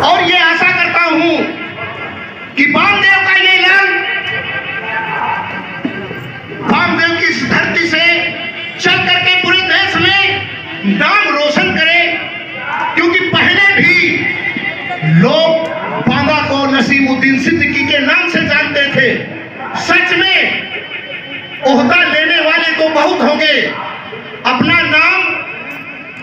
और ये आशा करता हूं कि वामदेव का ये ऐलान वामदेव की इस धरती से चल करके पूरे देश में नाम रोशन करे, क्योंकि पहले भी लोग बांदा को नसीमुद्दीन सिद्दीकी के नाम से जानते थे। सच में ओहदा लेने वाले तो बहुत होंगे, अपना नाम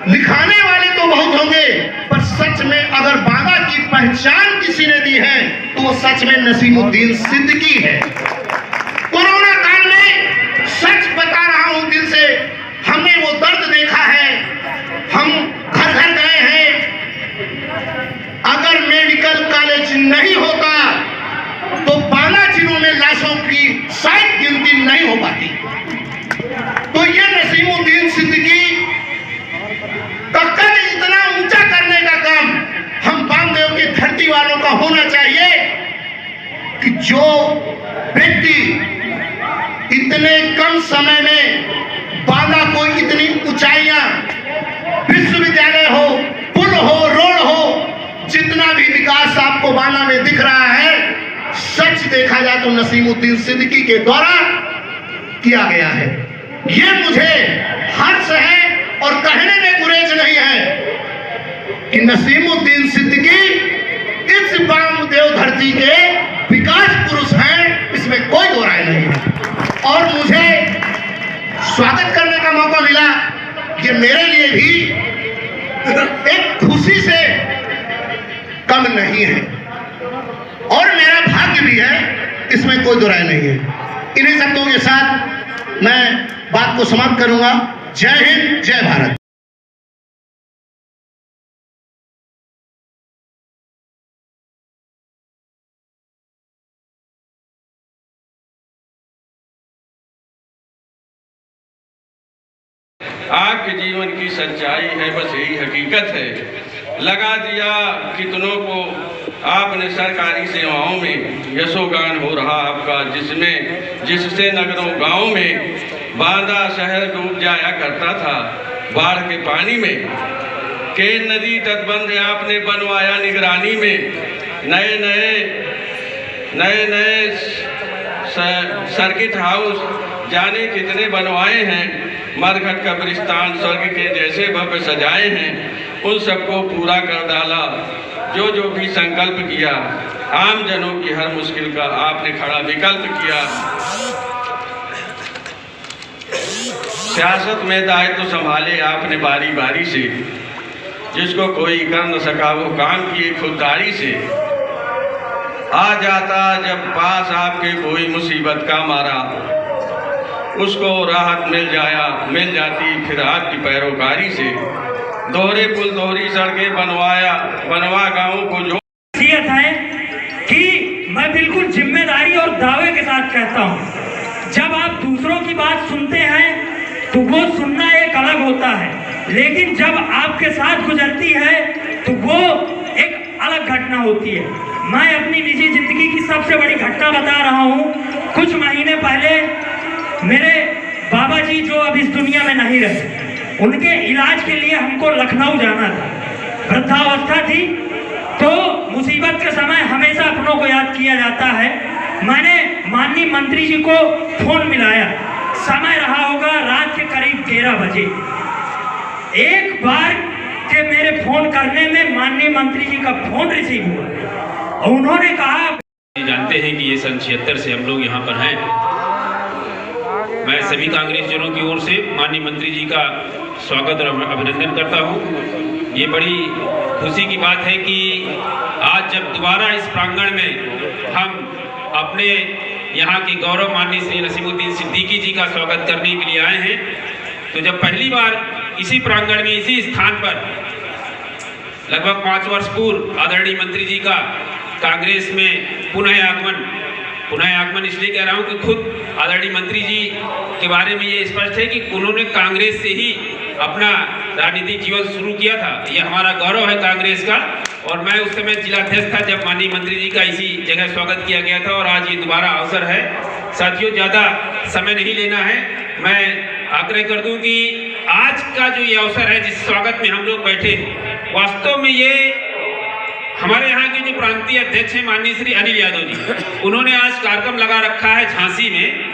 लिखाने वाले तो बहुत होंगे, पर सच में अगर बांदा की पहचान किसी ने दी है तो वो सच में नसीमुद्दीन सिद्दीकी है। कोरोना काल में सच बता रहा हूं दिल से, हमने वो दर्द देखा है, हम घर घर गए हैं। अगर मेडिकल कॉलेज नहीं होता तो बांदा जिलों में लाशों की शायद गिनती नहीं हो पाती। तो ये नसीमुद्दीन सिद्दीकी का कद इतना ऊंचा करने का काम हम वामदेव की धरती वालों का होना चाहिए कि जो व्यक्ति इतने कम समय में बांदा को इतनी ऊंचाइयां, विश्वविद्यालय हो, पुल हो, रोड हो, जितना भी विकास आपको बांदा में दिख रहा है, सच देखा जाए तो नसीमुद्दीन सिद्दीकी के द्वारा किया गया है। ये मुझे हर्ष है और कहने में गुरेज नहीं है कि नसीमुद्दीन सिद्दीकी इस वामदेव धरती के विकास पुरुष हैं, इसमें कोई दो राय नहीं है। और मुझे स्वागत करने का मौका मिला, ये मेरे लिए भी एक खुशी से कम नहीं है और मेरा भाग्य भी है, इसमें कोई दो राय नहीं है। इन्हीं शब्दों के साथ मैं बात को समाप्त करूंगा। जय हिंद, जय भारत। आपके जीवन की सच्चाई है, बस यही हकीकत है। लगा दिया कितनों को आपने सरकारी सेवाओं में, यशोगान हो रहा आपका, जिससे नगरों गांव में बांदा शहर डूब जाया करता था बाढ़ के पानी में। केन नदी तटबंध आपने बनवाया निगरानी में, नए नए सर्किट हाउस जाने कितने बनवाए हैं, मरघट कब्रिस्तान स्वर्ग के जैसे भव्य सजाए हैं, उन सबको पूरा कर डाला जो भी संकल्प किया। आम जनों की हर मुश्किल का आपने खड़ा विकल्प किया। सियासत में दायित्व संभाले आपने बारी बारी से, जिसको कोई कर न सका वो काम किए खुददारी से। आ जाता जब पास आपके कोई मुसीबत का मारा, उसको राहत मिल जाती फिर आपकी पैरोकारी से। दोहरे पुल दोहरी सड़कें बनवा गांवों को जो है कि मैं बिल्कुल जिम्मेदारी और दावे के साथ कहता हूं, जब आप दूसरों की बात सुनते हैं तो वो सुनना एक अलग होता है, लेकिन जब आपके साथ गुजरती है तो वो एक अलग घटना होती है। मैं अपनी निजी जिंदगी की सबसे बड़ी घटना बता रहा हूं। कुछ महीने पहले मेरे बाबा जी जो अब इस दुनिया में नहीं रहे, उनके इलाज के लिए हमको लखनऊ जाना था। वृद्धावस्था थी तो मुसीबत के समय हमेशा अपनों को याद किया जाता है। मैंने माननीय मंत्री जी को फोन मिलाया, समय रहा होगा रात के करीब 13 बजे। एक बार के मेरे फोन करने में माननीय मंत्री जी का फोन रिसीव हुआ और उन्होंने कहा, जानते हैं कि ये सन 76 से हम लोग यहाँ पर हैं। मैं सभी कांग्रेस जनों की ओर से माननीय मंत्री जी का स्वागत और अभिनंदन करता हूँ। ये बड़ी खुशी की बात है कि आज जब दोबारा इस प्रांगण में हम अपने यहाँ के गौरव माननीय श्री नसीमुद्दीन सिद्दीकी जी का स्वागत करने के लिए आए हैं, तो जब पहली बार इसी प्रांगण में इसी स्थान पर लगभग 5 वर्ष पूर्व आदरणीय मंत्री जी का कांग्रेस में पुनः आगमन इसलिए कह रहा हूँ कि खुद आदरणीय मंत्री जी के बारे में ये स्पष्ट है कि उन्होंने कांग्रेस से ही अपना राजनीतिक जीवन शुरू किया था। ये हमारा गौरव है कांग्रेस का। और मैं उस समय जिलाध्यक्ष था जब माननीय मंत्री जी का इसी जगह स्वागत किया गया था और आज ये दोबारा अवसर है। साथियों, ज़्यादा समय नहीं लेना है, मैं आग्रह कर दूं कि आज का जो ये अवसर है जिस स्वागत में हम लोग बैठे, वास्तव में ये हमारे यहाँ के जो प्रांतीय अध्यक्ष हैं माननीय श्री अनिल यादव जी, उन्होंने आज कार्यक्रम लगा रखा है झांसी में।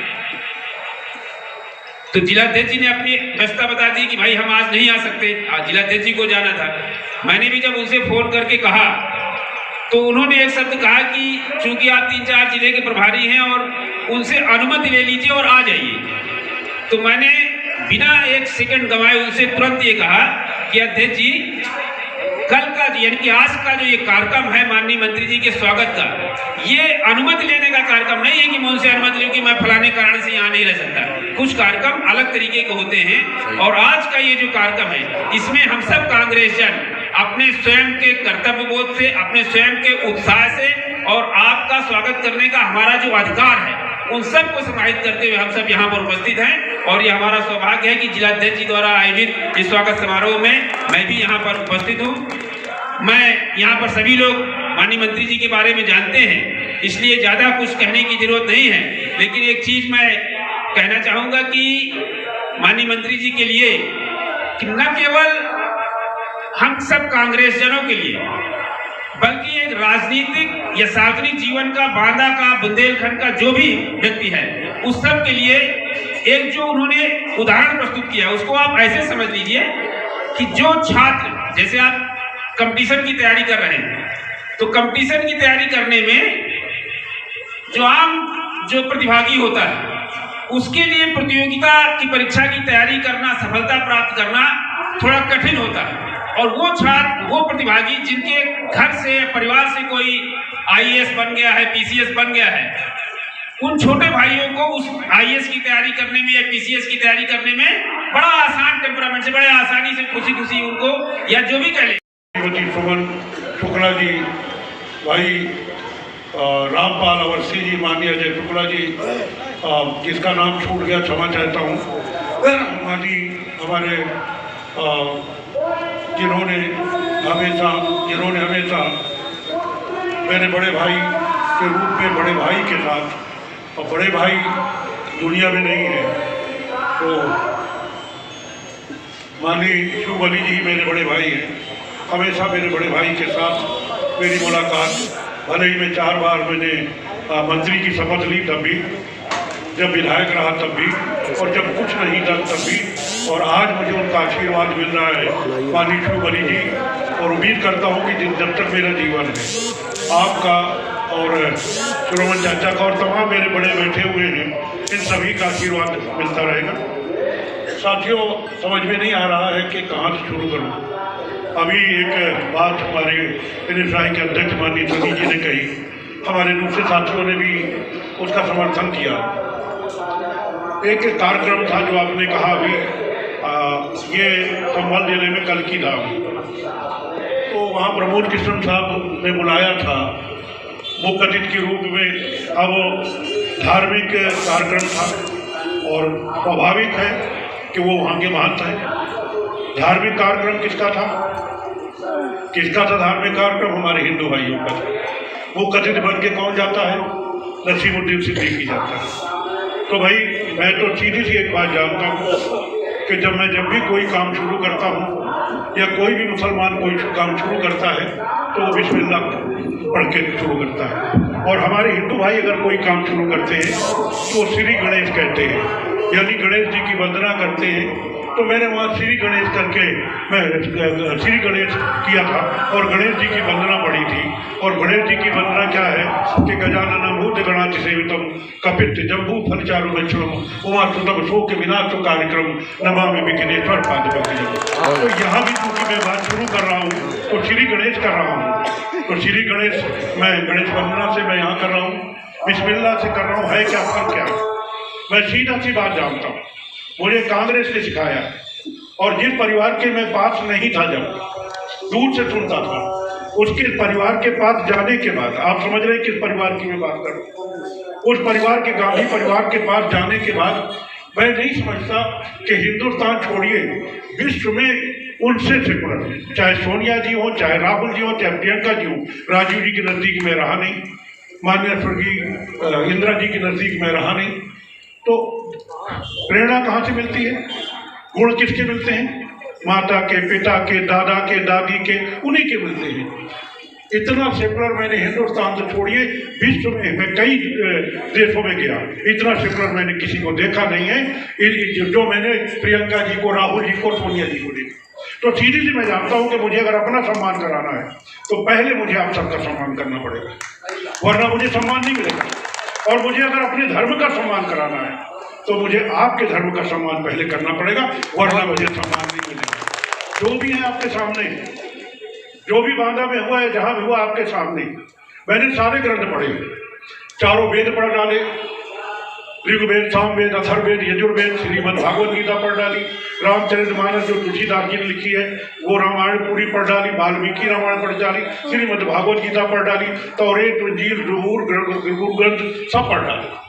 तो जिलाध्यक्ष जी ने अपनी व्यवस्था बता दी कि भाई हम आज नहीं आ सकते, आज जिलाध्यक्ष जी को जाना था। मैंने भी जब उनसे फोन करके कहा तो उन्होंने एक शब्द कहा कि चूंकि आप 3-4 जिले के प्रभारी हैं और उनसे अनुमति ले लीजिए और आ जाइए। तो मैंने बिना एक सेकंड गंवाए उनसे तुरंत ये कहा कि अध्यक्ष जी, कल का यानी कि आज का जो ये कार्यक्रम है माननीय मंत्री जी के स्वागत का, ये अनुमति लेने का कार्यक्रम नहीं है कि मैं उनसे अनुमति लूं कि मैं फलाने कारण से यहाँ नहीं रह सकता। कुछ कार्यक्रम अलग तरीके के होते हैं और आज का ये जो कार्यक्रम है इसमें हम सब कांग्रेस जन अपने स्वयं के कर्तव्य बोध से, अपने स्वयं के उत्साह से और आपका स्वागत करने का हमारा जो अधिकार है उन सब को समाहित करते हुए हम सब यहाँ पर उपस्थित हैं। और ये हमारा सौभाग्य है कि जिलाध्यक्ष जी द्वारा आयोजित इस स्वागत समारोह में मैं भी यहाँ पर उपस्थित हूँ। मैं यहाँ पर सभी लोग माननीय मंत्री जी के बारे में जानते हैं, इसलिए ज़्यादा कुछ कहने की जरूरत नहीं है। लेकिन एक चीज़ मैं कहना चाहूँगा कि माननीय मंत्री जी के लिए कि न केवल हम सब कांग्रेस जनों के लिए बल्कि एक राजनीतिक या सार्वजनिक जीवन का, बांदा का, बुंदेलखंड का जो भी व्यक्ति है उस सब के लिए एक जो उन्होंने उदाहरण प्रस्तुत किया उसको आप ऐसे समझ लीजिए कि जो छात्र, जैसे आप कंपटीशन की तैयारी कर रहे हैं तो कंपटीशन की तैयारी करने में जो आम जो प्रतिभागी होता है उसके लिए प्रतियोगिता की परीक्षा की तैयारी करना, सफलता प्राप्त करना थोड़ा कठिन होता है। और वो छात्र, वो प्रतिभागी जिनके घर से, परिवार से कोई आईएएस बन गया है, पीसीएस बन गया है, उन छोटे भाइयों को उस आईएएस की तैयारी करने में या पीसीएस की तैयारी करने में बड़ा आसान टेम्परामेंट से, बड़े आसानी से, खुशी खुशी उनको या जो भी कह ले। सुमन शुक्ला जी, भाई रामपाल अवस्थी जी, माननीय अजय शुक्ला जी, जिसका नाम छूट गया क्षमा चाहता हूँ, हमारे जिन्होंने हमेशा मेरे बड़े भाई के रूप में, बड़े भाई के साथ, और बड़े भाई दुनिया में नहीं है तो माननीय शुभ अली जी मेरे बड़े भाई हैं। हमेशा मेरे बड़े भाई के साथ मेरी मुलाकात, भले ही मैं 4 बार मैंने मंत्री की शपथ ली तब भी, जब विधायक रहा तब भी, और जब कुछ नहीं था तब भी, और आज मुझे उनका आशीर्वाद मिल रहा है माननीय शुभ अली जी। और उम्मीद करता हूँ कि जब तक मेरा जीवन है आपका और सुरमन चाचा का और तमाम मेरे बड़े बैठे हुए हैं इन सभी का आशीर्वाद मिलता रहेगा। साथियों, समझ में नहीं आ रहा है कि कहाँ से शुरू करूँ। अभी एक बात हमारे NSI के अध्यक्ष माननीय सनी जी ने कही, हमारे दूसरे साथियों ने भी उसका समर्थन किया। एक कार्यक्रम था जो आपने कहा अभी, ये संभल जिले में कल्की धाम, तो वहाँ प्रमोद कृष्ण साहब ने बुलाया था मुख्य अतिथि के रूप में। अब धार्मिक कार्यक्रम था और स्वाभाविक है कि वो वहाँ के महंत हैं। धार्मिक कार्यक्रम किसका था धार्मिक कार्यक्रम? हमारे हिंदू भाइयों का था। मुख्य अतिथि बन के कौन जाता है? नसीमुद्दीन सिद्दीकी जाता है। तो भाई मैं तो सीधी सी एक बात जानता हूँ कि जब भी कोई काम शुरू करता हूँ या कोई भी मुसलमान कोई काम शुरू करता है तो वो बिस्मिल्लाह पढ़ के शुरू करता है। और हमारे हिंदू भाई अगर कोई काम शुरू करते हैं तो श्री गणेश कहते हैं, यानी गणेश जी की वंदना करते हैं। तो मैंने वहाँ श्री गणेश करके मैं श्री गणेश किया था और गणेश जी की वंदना पढ़ी थी। और गणेश जी की वंदना क्या है कि गजानन भूत गणाति सेवितम कपित जम्बू फलचारु लक्ष्मण उमा सुतम शोक विनाश कार्यक्रम नमामि विघ्नेश्वर पाद भक्ति। तो यहाँ भी क्योंकि मैं बात शुरू कर रहा हूँ तो श्री गणेश कर रहा हूँ, तो श्री गणेश मैं गणेश वंदना से मैं यहाँ कर रहा हूँ, बिस्मिल्लाह से कर रहा हूँ। है क्या फर्क क्या? मैं सीधा सी बात जानता हूँ, मुझे कांग्रेस ने सिखाया। और जिस परिवार के मैं पास नहीं था, जब दूर से सुनता था, उसके परिवार के पास जाने के बाद, आप समझ रहे हैं किस परिवार की मैं बात कर रहा हूँ, उस परिवार के, गांधी परिवार के पास जाने के बाद मैं नहीं समझता कि हिंदुस्तान छोड़िए विश्व में उनसे सिमरन, चाहे सोनिया जी हो, चाहे राहुल जी हो, चाहे प्रियंका जी हो, राजीव जी के नज़दीक में रहा नहीं, माननीय स्वर्गीय इंदिरा जी के नज़दीक में रहा नहीं। तो प्रेरणा कहाँ से मिलती है? गुण किसके मिलते हैं? माता के, पिता के, दादा के, दादी के, उन्हीं के मिलते हैं। इतना सेकुलर मैंने हिंदुस्तान से छोड़िए विश्व में मैं कई देशों में गया, इतना सेकुलर मैंने किसी को देखा नहीं है जो मैंने प्रियंका जी को, राहुल जी को, सोनिया जी को देखा। तो सीधी सी मैं जानता हूं कि मुझे अगर अपना सम्मान कराना है तो पहले मुझे आप सबका सम्मान करना पड़ेगा, वरना मुझे सम्मान नहीं मिलेगा। और मुझे अगर अपने धर्म का सम्मान कराना है तो मुझे आपके धर्म का सम्मान पहले करना पड़ेगा, वरना मुझे सम्मान नहीं मिलेगा। जो भी है आपके सामने, जो भी बांदा में हुआ है, जहां भी हुआ आपके सामने, मैंने सारे ग्रंथ पढ़े, चारों वेद पढ़ डाले, ऋग्वेद, सामवेद, अथर्ववेद, यजुर्वेद, श्रीमद् भागवत गीता पढ़ डाली, रामचरितमानस जो तुलसीदास जी ने लिखी है वो रामायण पूरी पढ़ डाली, वाल्मीकि रामायण पढ़ डाली, श्रीमद् भागवत गीता पढ़ डाली, तौरेत, इंजील, ज़बूर, गुरु ग्रंथ सब पढ़ डाले।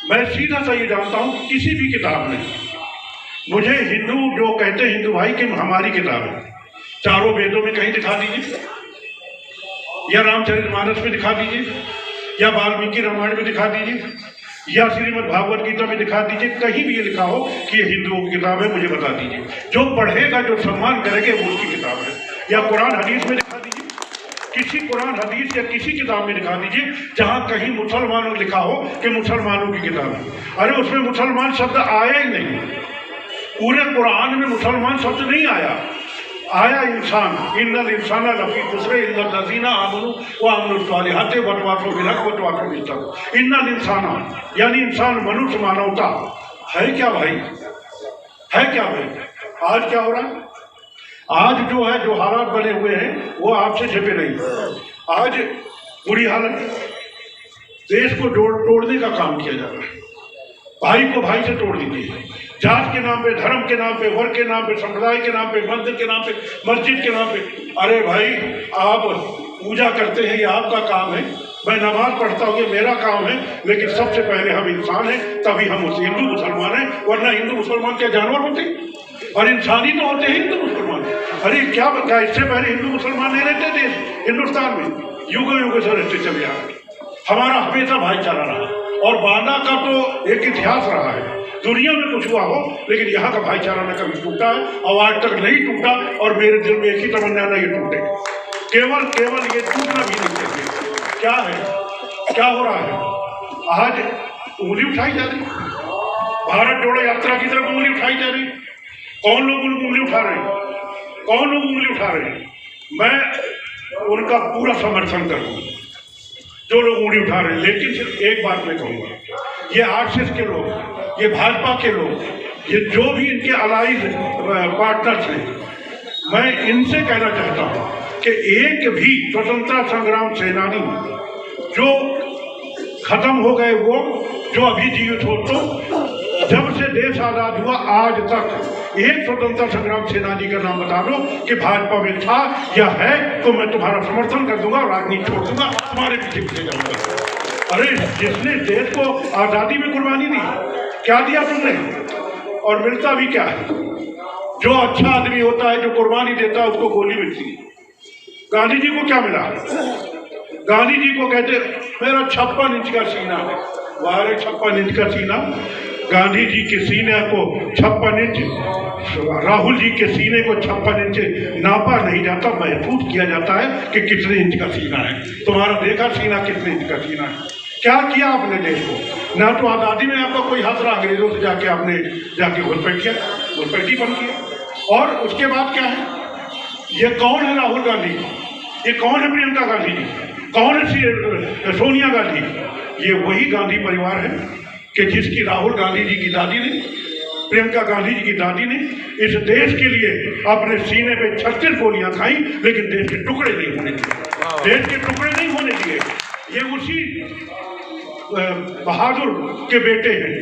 मैं सीधा सा ये जानता हूँ कि किसी भी किताब में मुझे हिंदू जो कहते हैं हिंदू भाई कि हमारी किताब है, चारों वेदों में कहीं दिखा दीजिए, या रामचरितमानस में दिखा दीजिए, या वाल्मीकि रामायण में दिखा दीजिए, या श्रीमद् भागवत गीता में दिखा दीजिए, कहीं भी ये लिखा हो कि ये हिंदुओं की किताब है, मुझे बता दीजिए। जो पढ़ेगा, जो सम्मान करेंगे वो उसकी किताब है। या कुरान हदीस में दिखा दीजिए, किसी कुरान हदीस या किसी किताब में दिखा दीजिए जहां कहीं मुसलमानों लिखा हो कि मुसलमानों की किताब है। अरे उसमें मुसलमान शब्द आया ही नहीं, पूरे कुरान में मुसलमान शब्द नहीं आया, आया इंसान, इन्नल इंसाना लफी खुसरे इल्ला लज़ीना आमनू व अमिलुस सालिहात व तवासौ बिल हक़ व तवासौ बिस सब्र। इन्नल इंसाना यानी इंसान, मनुष्य, मानवता है क्या भाई, है क्या भाई? आज क्या हो रहा है? आज जो है, जो हालात बने हुए हैं वो आपसे छिपे नहीं। आज बुरी हालत, देश को तोड़ने का काम किया जा रहा है, भाई को भाई से तोड़ दीजिए, जात के नाम पे, धर्म के नाम पे, वर्ग के नाम पे, संप्रदाय के नाम पे, मंदिर के नाम पे, मस्जिद के नाम पे। अरे भाई, आप पूजा करते हैं, ये आपका काम है, मैं नमाज पढ़ता हूँ, ये मेरा काम है, लेकिन सबसे पहले हम इंसान हैं, तभी हम उस हिंदू मुसलमान हैं, वरना हिंदू मुसलमान क्या जानवर होते हैं? और इंसान ही तो होते हैं हिंदू मुसलमान। अरे क्या बता, इससे पहले हिंदू मुसलमान नहीं रहते थे हिंदुस्तान में, युगों युगों से रहते चले आ रहे। हमारा हमेशा भाईचारा रहा, और बांदा का तो एक इतिहास रहा है, दुनिया में कुछ हुआ हो लेकिन यहाँ का भाईचारा न कभी टूटा है और आज तक नहीं टूटा। और मेरे दिल में एक ही तमन्ना ना, ये टूटे, केवल ये टूटना भी नहीं चाहिए। क्या है, क्या हो रहा है? आज उंगली उठाई जा रही, भारत जोड़ो यात्रा की तरफ उंगली उठाई जा रही। कौन लोग उंगली उठा रहे हैं? कौन लोग उंगली उठा रहे हैं? मैं उनका पूरा समर्थन करूँगा जो लोग उंगली उठा रहे हैं, लेकिन सिर्फ एक बात मैं कहूँगा, ये आरएसएस के लोग, ये भाजपा के लोग, ये जो भी इनके अलाइज पार्टनर्स हैं, मैं इनसे कहना चाहता हूँ कि एक भी स्वतंत्रता संग्राम सेनानी जो खत्म हो गए, वो जो अभी जीवित हो, तो जब से देश आजाद हुआ आज तक एक स्वतंत्रता संग्राम सेनानी का नाम बता दो कि भाजपा में था या है, तो मैं तुम्हारा समर्थन कर दूंगा, राजनीति छोड़ दूंगा, तुम्हारे पीछे जाऊंगा। अरे जिसने देश को आजादी में कुर्बानी दी, क्या दिया तुमने? और मिलता भी क्या है? जो अच्छा आदमी होता है, जो कुर्बानी देता है, उसको गोली मिलती है। गांधी जी को क्या मिला? गांधी जी को कहते मेरा 56 इंच का सीना है, बाहर 56 इंच का सीना, गांधी जी के सीने को 56 इंच, राहुल जी के सीने को 56 इंच नापा नहीं जाता, महसूस किया जाता है कि कितने इंच का सीना है। तुम्हारा देखा सीना कितने इंच का सीना है? क्या किया आपने देश को? ना तो आज़ादी में आपका कोई हाथ रहा, अंग्रेजों से जाके आपने जाके घुसपैठी बंद किया। और उसके बाद क्या है? ये कौन है राहुल गांधी? ये कौन है प्रियंका गांधी जी? कौन है सोनिया गांधी? ये वही गांधी परिवार है कि जिसकी राहुल गांधी जी की दादी ने, प्रियंका गांधी जी की दादी ने इस देश के लिए अपने सीने पे 36 गोलियां खाई, लेकिन देश के टुकड़े नहीं होने दिए, देश के टुकड़े नहीं होने दिए। ये उसी बहादुर के बेटे हैं,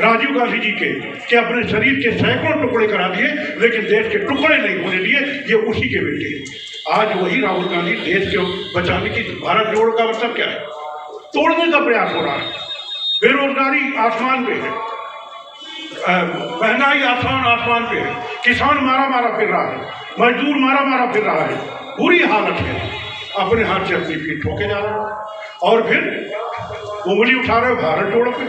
राजीव गांधी जी के, कि अपने शरीर के सैकड़ों टुकड़े करा दिए, लेकिन देश के टुकड़े नहीं होने दिए। ये उसी के बेटे हैं। आज वही राहुल गांधी देश को बचाने की, भारत जोड़ का मतलब क्या है? तोड़ने का प्रयास हो रहा है। बेरोजगारी आसमान पे है, महंगाई आसमान पे है, किसान मारा फिर रहा है, मजदूर मारा फिर रहा है, बुरी हालत है, अपने हाथ से अपनी पीठ ठोके जा रहे हैं और फिर उंगली उठा रहे हो भारत जोड़ो पे।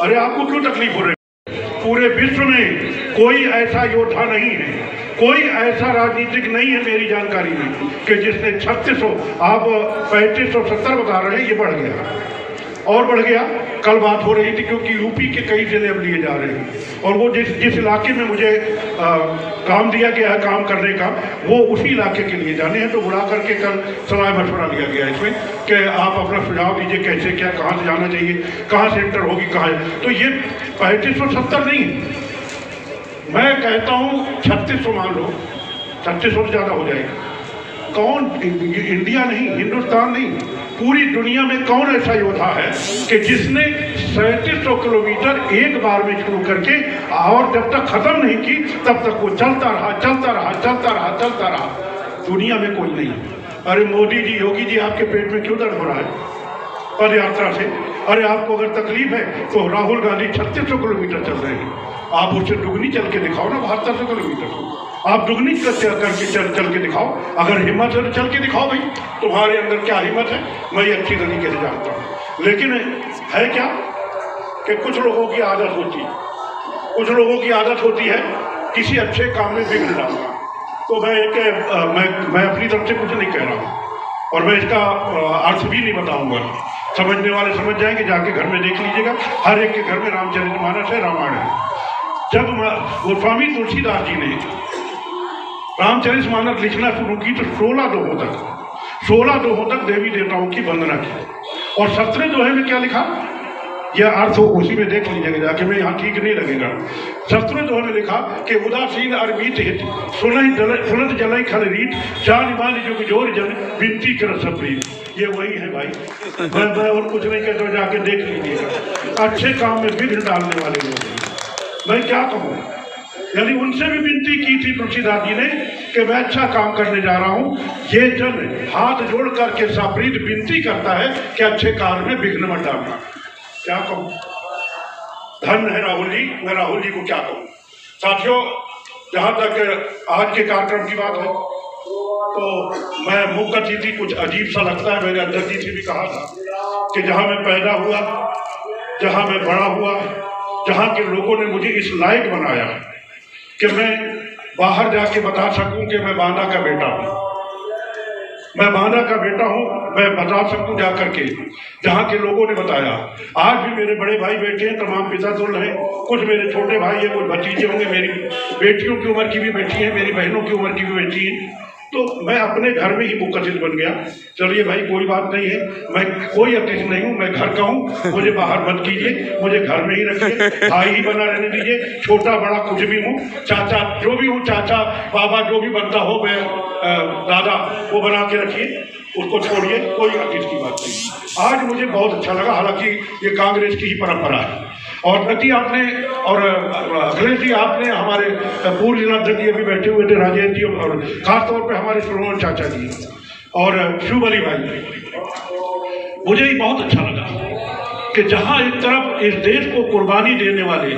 अरे आपको क्यों तकलीफ हो रही है? पूरे विश्व में कोई ऐसा योद्धा नहीं है कोई ऐसा राजनीतिक नहीं है मेरी जानकारी में कि जिसने 3600, आप 3570 बता रहे हैं, ये बढ़ गया और बढ़ गया। कल बात हो रही थी क्योंकि यूपी के कई जिले अब लिए जा रहे हैं और वो जिस इलाके में मुझे काम दिया गया है काम करने का, वो उसी इलाके के लिए जाने हैं। तो बुला करके कल सलाह मशवरा लिया गया इसमें कि आप अपना सुझाव दीजिए कैसे क्या, कहाँ से जाना चाहिए, कहाँ सेंटर होगी, कहाँ। तो ये 3570 नहीं है, मैं कहता हूँ 3600 मान लो, 3600 से ज़्यादा हो जाएगा। कौन, इंडिया नहीं, हिंदुस्तान नहीं, पूरी दुनिया में कौन ऐसा योद्धा है कि जिसने 3700 किलोमीटर एक बार में शुरू करके और जब तक खत्म नहीं की तब तक वो चलता रहा चलता रहा चलता रहा चलता रहा। दुनिया में कोई नहीं। अरे मोदी जी, योगी जी, आपके पेट में क्यों दर्द हो रहा है पद यात्रा से? अरे आपको अगर तकलीफ है तो राहुल गांधी 3600 किलोमीटर चल रहे हैं, आप उससे दुगनी चल के दिखाओ ना, 7200 किलोमीटर आप दुगनी करके चल के दिखाओ। अगर हिम्मत है तो चल के दिखाओ भाई, तुम्हारे अंदर क्या हिम्मत है मैं ये अच्छी तरीके से जानता हूँ। लेकिन है क्या कि कुछ लोगों की आदत होती है, कुछ लोगों की आदत होती है किसी अच्छे काम में बिगड़ डालना। तो मैं अपनी तरफ से कुछ नहीं कह रहा हूँ और मैं इसका अर्थ भी नहीं बताऊंगा। समझने वाले समझ जाएंगे, जाके घर में देख लीजिएगा, हर एक के घर में रामचरितमानस है, रामायण है। जब गोस्वामी तुलसीदास जी ने रामचरितमानस लिखना शुरू की तो 16 दोहों तक देवी देवताओं की वंदना की और 17 दोहे में क्या लिखा, यह अर्थ उसी में देख लीजिएगा जाके, मैं यहाँ ठीक नहीं लगेगा। 17 दोहे में लिखा कि उदासीन अरबीत हित सुनत जलई खल रीत जान मान जुग जोर जन विनती कर सप्रीत। ये वही है भाई, मैं और कुछ नहीं कहता, जाके देख लीजिएगा। अच्छे काम में विघ्न डालने वाले लोग, मैं क्या कहूँ, यानी उनसे भी विनती की थी तुलसीदास जी ने कि मैं अच्छा काम करने जा रहा हूँ। ये जन हाथ जोड़ करके साप्रीत विनती करता है कि अच्छे कार्य में विघ्न मत डालना। क्या कहूँ, धन्य है राहुल जी, मैं राहुल जी को क्या कहूँ। साथियों, जहाँ तक आज के कार्यक्रम की बात है तो मैं मुख्य अतिथि कुछ अजीब सा लगता है, मेरे अध्यक्ष जी से भी कहा था कि जहाँ मैं पैदा हुआ, जहाँ मैं बड़ा हुआ, जहाँ के लोगों ने मुझे इस लायक बनाया कि मैं बाहर जाके बता सकूं कि मैं बांदा का बेटा हूँ, मैं बांदा का बेटा हूँ, मैं बता सकूं जाकर के जहाँ के लोगों ने बताया। आज भी मेरे बड़े भाई बैठे हैं, तमाम पिता तुल हैं, कुछ मेरे छोटे भाई हैं, कुछ भतीजे होंगे, मेरी बेटियों की उम्र की भी बेटी है, मेरी बहनों की उम्र की भी बेटी है। तो मैं अपने घर में ही मुख्य अतिथि बन गया। चलिए भाई, कोई बात नहीं है, मैं कोई अतिथि नहीं हूँ, मैं घर का हूँ, मुझे बाहर मत कीजिए, मुझे घर में ही रखिए, भाई ही बना रहने दीजिए, छोटा बड़ा कुछ भी हूँ, चाचा जो भी हूँ, चाचा बाबा जो भी बनता हो, मैं दादा वो बना के रखिए, उसको छोड़िए, कोई अतिथि की बात नहीं। आज मुझे बहुत अच्छा लगा, हालांकि ये कांग्रेस की ही परंपरा है। और नती आपने और अखिलेश जी आपने, हमारे पूर्व जिलाध्यक्ष जी अभी बैठे हुए थे, राजेश जी, और खासतौर पे हमारे श्रोमण चाचा जी और शिव अली भाई, मुझे ही बहुत अच्छा लगा कि जहाँ एक तरफ इस देश को कुर्बानी देने वाले,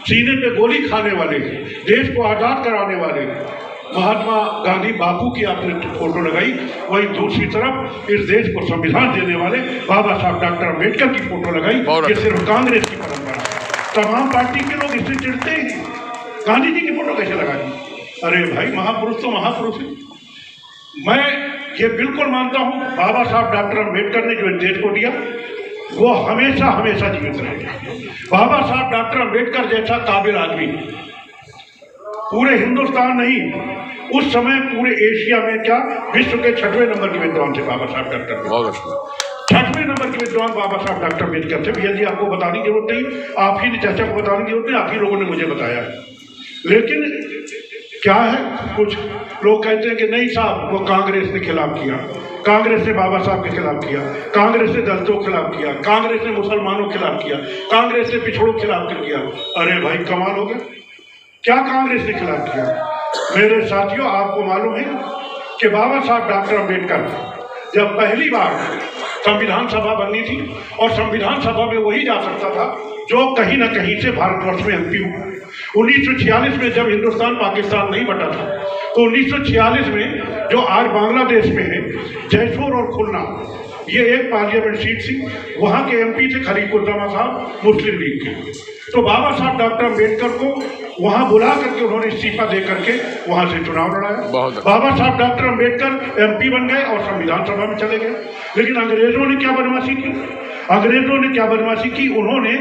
सीने पे गोली खाने वाले, देश को आज़ाद कराने वाले महात्मा गांधी बापू की आपने फोटो लगाई, वही दूसरी तरफ इस देश को संविधान देने वाले बाबा साहब डॉक्टर अम्बेडकर की फोटो लगाई। ये सिर्फ कांग्रेस की परंपरा है, तमाम पार्टी के लोग इससे चिढ़ते हैं, गांधी जी की फोटो कैसे लगा दी? अरे भाई, महापुरुष तो महापुरुष है। मैं ये बिल्कुल मानता हूँ, बाबा साहब डॉक्टर अम्बेडकर ने जो इस देश को दिया वो हमेशा हमेशा जीवित रहेगा। बाबा साहब डॉक्टर अम्बेडकर जैसा काबिल आदमी पूरे हिंदुस्तान नहीं, उस समय पूरे एशिया में क्या विश्व के 6वें नंबर के विद्वान थे बाबा साहब डॉक्टर। 6वें नंबर के विद्वान बाबा साहब डॉक्टर अम्बेडकर थे। भैया जी, आपको बताने की जरूरत नहीं, आप ही चाचा को बताने की जरूरत नहीं, आप ही लोगों ने मुझे बताया है। लेकिन क्या है, कुछ लोग कहते हैं कि नहीं साहब, वो कांग्रेस ने खिलाफ किया, कांग्रेस ने बाबा साहब के खिलाफ किया, कांग्रेस ने दलितों के खिलाफ किया, कांग्रेस ने मुसलमानों के खिलाफ किया, कांग्रेस ने पिछड़ों के खिलाफ किया। अरे भाई, कमाल हो गया, क्या कांग्रेस ने खिलाफ किया? मेरे साथियों, आपको मालूम है कि बाबा साहब डॉक्टर अम्बेडकर जब पहली बार संविधान सभा बननी थी, और संविधान सभा में वही जा सकता था जो कहीं ना कहीं से भारतवर्ष में एमपी हो। 1946 में जब हिंदुस्तान पाकिस्तान नहीं बटा था, तो 1946 में जो आज बांग्लादेश में है, जयसोर और खुलना, ये एक पार्लियामेंट सीट थी, वहाँ के MP थे खलीकुर्रहमान साहब मुस्लिम लीग के। तो बाबा साहब डॉक्टर अम्बेडकर को वहाँ बुला करके उन्होंने इस्तीफा दे करके वहाँ से चुनाव लड़ाया। बाबा साहब डॉक्टर अम्बेडकर MP बन गए और संविधान सभा में चले गए। लेकिन अंग्रेजों ने क्या बदमाशी की? अंग्रेजों ने क्या बदमाशी की? उन्होंने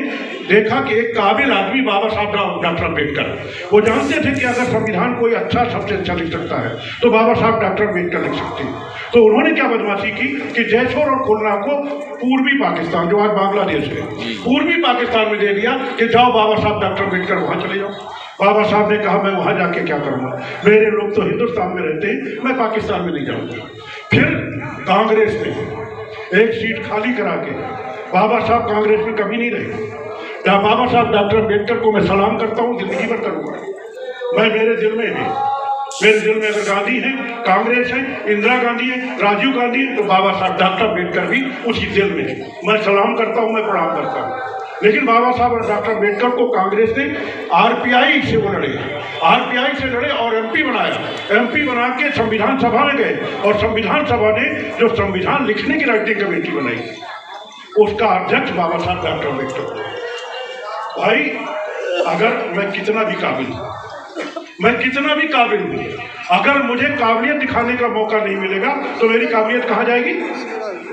देखा कि एक काबिल आदमी बाबा साहब डॉक्टर अम्बेडकर, वो जानते थे कि अगर संविधान कोई अच्छा सबसे अच्छा लिख सकता है तो बाबा साहब डॉक्टर अम्बेडकर लिख सकते हैं। तो उन्होंने क्या बदमाशी की कि जयसोर और खुलना को पूर्वी पाकिस्तान, जो आज बांग्लादेश है, पूर्वी पाकिस्तान में दे दिया कि जाओ बाबा साहब डॉक्टर अम्बेडकर वहाँ चले जाओ। बाबा साहब ने कहा मैं वहाँ जाके क्या करूँगा, मेरे लोग तो हिंदुस्तान में रहते हैं, मैं पाकिस्तान में नहीं जाऊँगा। फिर कांग्रेस ने एक सीट खाली करा के, बाबा साहब कांग्रेस में कभी नहीं रहे। क्या बाबा साहब डॉक्टर अम्बेडकर को मैं सलाम करता हूँ, जिंदगी भर करूँगा। मैं मेरे दिल में है, मेरे दिल में अगर गांधी है, कांग्रेस है, इंदिरा गांधी है, राजीव गांधी है, तो बाबा साहब डॉक्टर अम्बेडकर भी उसी दिल में है। मैं सलाम करता हूँ, मैं प्रणाम करता हूँ। लेकिन बाबा साहब और डॉक्टर अम्बेडकर को कांग्रेस ने RPI से वो लड़े, RPI से लड़े और MP बनाया। MP बना के संविधान सभा में गए और संविधान सभा ने जो संविधान लिखने की राइटिंग कमेटी बनाई, उसका अध्यक्ष बाबा साहब डॉक्टर अम्बेडकर। भाई अगर मैं कितना भी काबिल हूँ, मैं कितना भी काबिल हूँ, अगर मुझे काबिलियत दिखाने का मौका नहीं मिलेगा तो मेरी काबिलियत कहाँ जाएगी?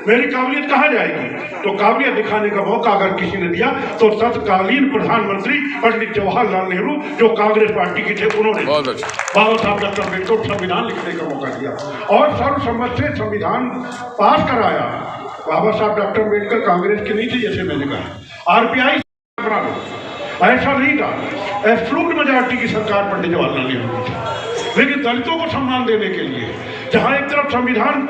मेरी काबिलियत कहाँ जाएगी? तो काबिलियत दिखाने का मौका अगर किसी ने दिया तो तत्कालीन प्रधानमंत्री पंडित जवाहरलाल नेहरू, जो कांग्रेस पार्टी के थे, उन्होंने बाबा साहब डॉक्टर अम्बेडकर को संविधान लिखने का मौका दिया और सर्वसम्मत से संविधान पास कराया। बाबा साहब डॉक्टर अम्बेडकर कांग्रेस के नहीं थे, जैसे मैंने कहा। RPI बना लो, ऐसा नहीं था। एब्सोल्यूट मेजॉरिटी की सरकार पंडित जवाहरलाल नेहरू की थी। लेकिन दलितों को सम्मान देने के लिए जहाँ एक तरफ संविधान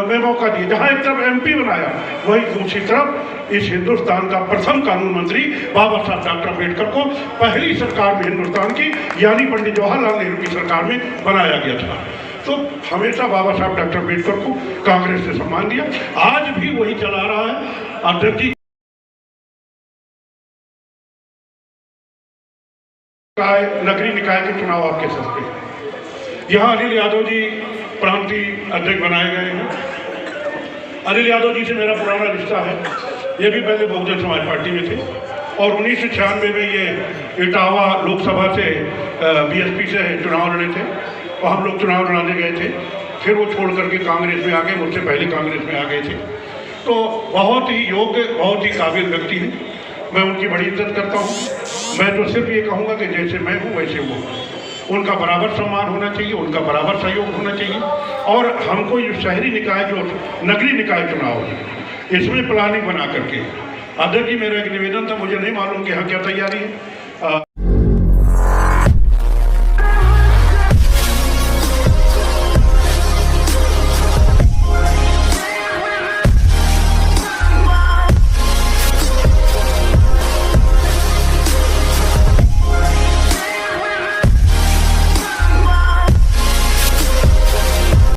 में मौका दिए, जहाँ एक तरफ MP बनाया, वही दूसरी तरफ इस हिंदुस्तान का प्रथम कानून मंत्री बाबा साहब डॉक्टर अम्बेडकर को पहली सरकार में हिंदुस्तान की, यानी पंडित जवाहरलाल नेहरू की सरकार में बनाया गया था। तो हमेशा बाबा साहब डॉक्टर अम्बेडकर को कांग्रेस ने सम्मान दिया, आज भी वही चला रहा है। अध्यक्ष जी नगरीय निकाय के चुनाव आपके सस्ते, यहाँ अनिल यादव जी प्रांतीय अध्यक्ष बनाए गए हैं। अनिल यादव जी से मेरा पुराना रिश्ता है, ये भी पहले बहुजन समाज पार्टी में थे और 1996 में ये इटावा लोकसभा से BSP से चुनाव लड़े थे और हम लोग चुनाव लड़ाने गए थे। फिर वो छोड़ करके कांग्रेस में आ गए, मुझसे पहले कांग्रेस में आ गए थे। तो बहुत ही योग्य, बहुत ही काबिल व्यक्ति हैं, मैं उनकी बड़ी इज्जत करता हूँ। मैं तो सिर्फ ये कहूँगा कि जैसे मैं हूँ वैसे वो, उनका बराबर सम्मान होना चाहिए, उनका बराबर सहयोग होना चाहिए। और हमको ये शहरी निकाय, जो नगरीय निकाय चुनाव है, इसमें प्लानिंग बना करके, अध्यक्ष जी मेरा एक निवेदन था, मुझे नहीं मालूम कि यहाँ क्या तैयारी है।